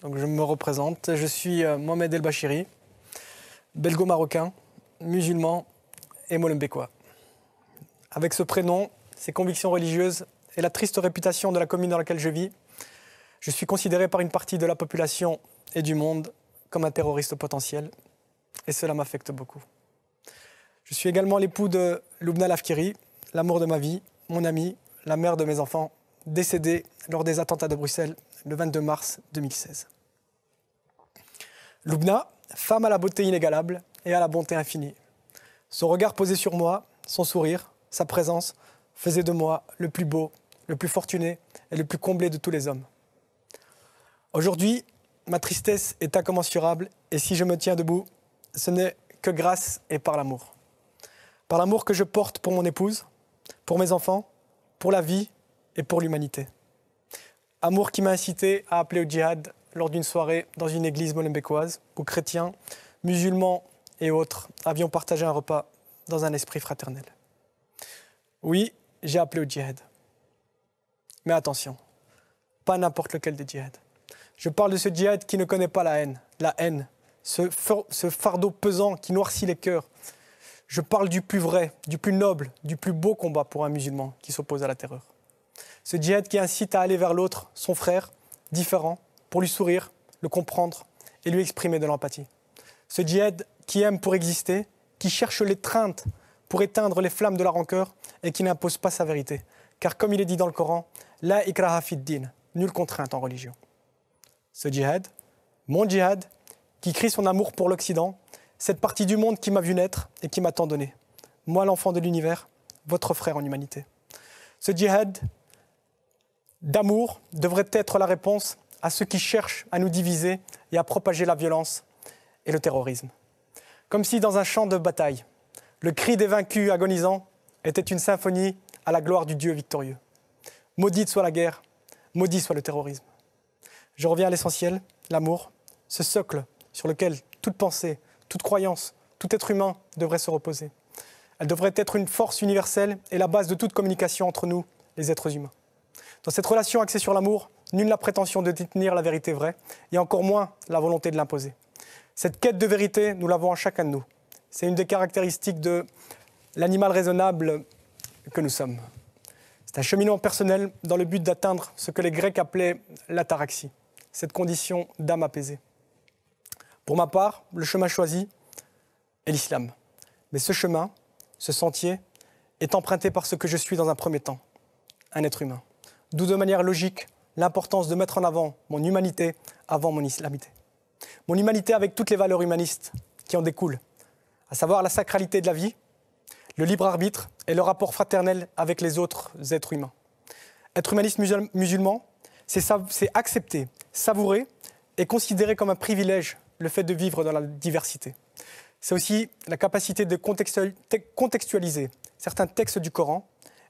Donc je me représente, je suis Mohamed El Bachiri, belgo-marocain, musulman et molenbeekois. Avec ce prénom, ses convictions religieuses et la triste réputation de la commune dans laquelle je vis, je suis considéré par une partie de la population et du monde comme un terroriste potentiel, et cela m'affecte beaucoup. Je suis également l'époux de Loubna Lafkiri, l'amour de ma vie, mon amie, la mère de mes enfants, décédée lors des attentats de Bruxelles le 22 mars 2016. Loubna, femme à la beauté inégalable et à la bonté infinie. Son regard posé sur moi, son sourire, sa présence faisaient de moi le plus beau, le plus fortuné et le plus comblé de tous les hommes. Aujourd'hui, ma tristesse est incommensurable et si je me tiens debout, ce n'est que grâce et par l'amour. Par l'amour que je porte pour mon épouse, pour mes enfants, pour la vie et pour l'humanité. Amour qui m'a incité à appeler au djihad lors d'une soirée dans une église molenbeekoise où chrétiens, musulmans et autres avions partagé un repas dans un esprit fraternel. Oui, j'ai appelé au djihad. Mais attention, pas n'importe lequel des djihad. Je parle de ce djihad qui ne connaît pas la haine, ce fardeau pesant qui noircit les cœurs. Je parle du plus vrai, du plus noble, du plus beau combat pour un musulman qui s'oppose à la terreur. Ce djihad qui incite à aller vers l'autre, son frère, différent, pour lui sourire, le comprendre et lui exprimer de l'empathie. Ce djihad qui aime pour exister, qui cherche l'étreinte pour éteindre les flammes de la rancœur et qui n'impose pas sa vérité. Car comme il est dit dans le Coran, « La ikraha fid din », nulle contrainte en religion. Ce djihad, mon djihad, qui crie son amour pour l'Occident, cette partie du monde qui m'a vu naître et qui m'a tant donné. Moi, l'enfant de l'univers, votre frère en humanité. Ce djihad d'amour devrait être la réponse à ceux qui cherchent à nous diviser et à propager la violence et le terrorisme. Comme si dans un champ de bataille, le cri des vaincus agonisants était une symphonie à la gloire du Dieu victorieux. Maudite soit la guerre, maudit soit le terrorisme. Je reviens à l'essentiel, l'amour, ce socle sur lequel toute pensée, toute croyance, tout être humain devrait se reposer. Elle devrait être une force universelle et la base de toute communication entre nous, les êtres humains. Dans cette relation axée sur l'amour, nul n'a prétention de détenir la vérité vraie, et encore moins la volonté de l'imposer. Cette quête de vérité, nous l'avons en chacun de nous. C'est une des caractéristiques de l'animal raisonnable que nous sommes. C'est un cheminement personnel dans le but d'atteindre ce que les Grecs appelaient l'ataraxie, cette condition d'âme apaisée. Pour ma part, le chemin choisi est l'islam. Mais ce chemin, ce sentier, est emprunté par ce que je suis dans un premier temps, un être humain. D'où de manière logique l'importance de mettre en avant mon humanité avant mon islamité. Mon humanité avec toutes les valeurs humanistes qui en découlent, à savoir la sacralité de la vie, le libre arbitre et le rapport fraternel avec les autres êtres humains. Être humaniste musulman, c'est accepter, savourer et considérer comme un privilège le fait de vivre dans la diversité. C'est aussi la capacité de contextualiser certains textes du Coran,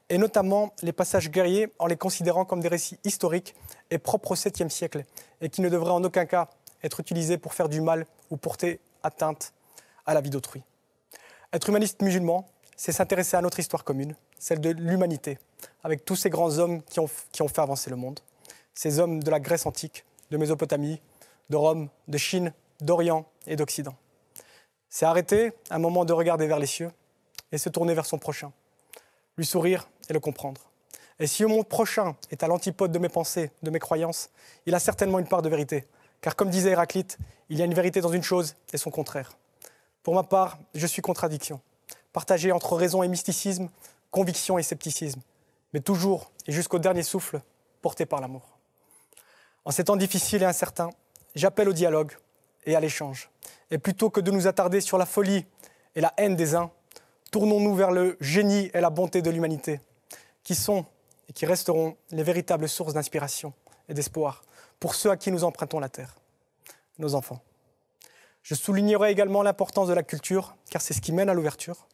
et notamment les passages guerriers en les considérant comme des récits historiques et propres au 7e siècle, et qui ne devraient en aucun cas être utilisés pour faire du mal ou porter atteinte à la vie d'autrui. Être humaniste musulman, c'est s'intéresser à notre histoire commune, celle de l'humanité, avec tous ces grands hommes qui ont fait avancer le monde. Ces hommes de la Grèce antique, de Mésopotamie, de Rome, de Chine, d'Orient et d'Occident. C'est arrêter un moment de regarder vers les cieux et se tourner vers son prochain, lui sourire et le comprendre. Et si mon prochain est à l'antipode de mes pensées, de mes croyances, il a certainement une part de vérité. Car comme disait Héraclite, il y a une vérité dans une chose et son contraire. Pour ma part, je suis contradiction, partagée entre raison et mysticisme, conviction et scepticisme, mais toujours et jusqu'au dernier souffle, porté par l'amour. En ces temps difficiles et incertains, j'appelle au dialogue et à l'échange. Et plutôt que de nous attarder sur la folie et la haine des uns, tournons-nous vers le génie et la bonté de l'humanité, qui sont et qui resteront les véritables sources d'inspiration et d'espoir pour ceux à qui nous empruntons la terre, nos enfants. Je soulignerai également l'importance de la culture, car c'est ce qui mène à l'ouverture.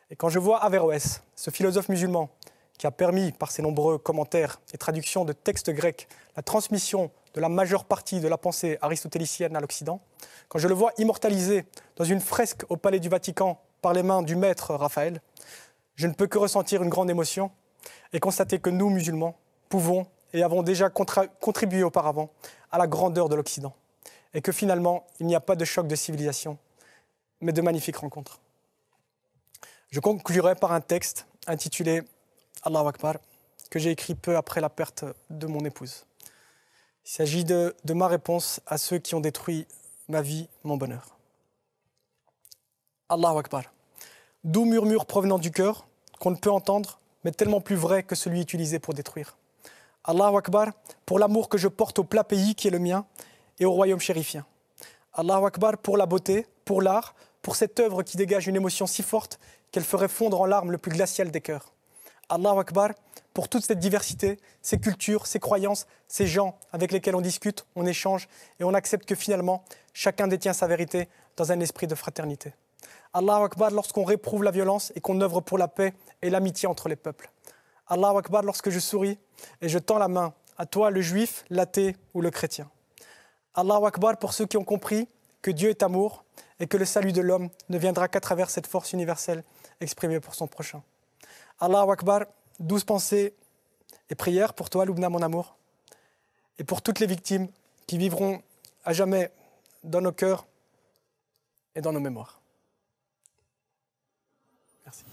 Et quand je vois Averroès, ce philosophe musulman, qui a permis, par ses nombreux commentaires et traductions de textes grecs, la transmission de la majeure partie de la pensée aristotélicienne à l'Occident, quand je le vois immortalisé dans une fresque au Palais du Vatican par les mains du maître Raphaël, je ne peux que ressentir une grande émotion et constater que nous, musulmans, pouvons et avons déjà contribué auparavant à la grandeur de l'Occident. Et que finalement, il n'y a pas de choc de civilisation, mais de magnifiques rencontres. Je conclurai par un texte intitulé « Allahu Akbar » que j'ai écrit peu après la perte de mon épouse. Il s'agit de ma réponse à ceux qui ont détruit ma vie, mon bonheur. Allahu Akbar. Doux murmure provenant du cœur, qu'on ne peut entendre, mais tellement plus vrai que celui utilisé pour détruire. Allahu Akbar, pour l'amour que je porte au plat pays qui est le mien et au royaume chérifien. Allahu Akbar, pour la beauté, pour l'art, pour cette œuvre qui dégage une émotion si forte qu'elle ferait fondre en larmes le plus glacial des cœurs. Allahu Akbar, pour toute cette diversité, ces cultures, ces croyances, ces gens avec lesquels on discute, on échange et on accepte que finalement, chacun détient sa vérité dans un esprit de fraternité. Allahu Akbar, lorsqu'on réprouve la violence et qu'on œuvre pour la paix et l'amitié entre les peuples. Allahu Akbar, lorsque je souris et je tends la main à toi, le juif, l'athée ou le chrétien. Allahu Akbar, pour ceux qui ont compris que Dieu est amour et que le salut de l'homme ne viendra qu'à travers cette force universelle exprimée pour son prochain. Allahu Akbar, douce pensée et prière pour toi, Loubna, mon amour, et pour toutes les victimes qui vivront à jamais dans nos cœurs et dans nos mémoires. Merci.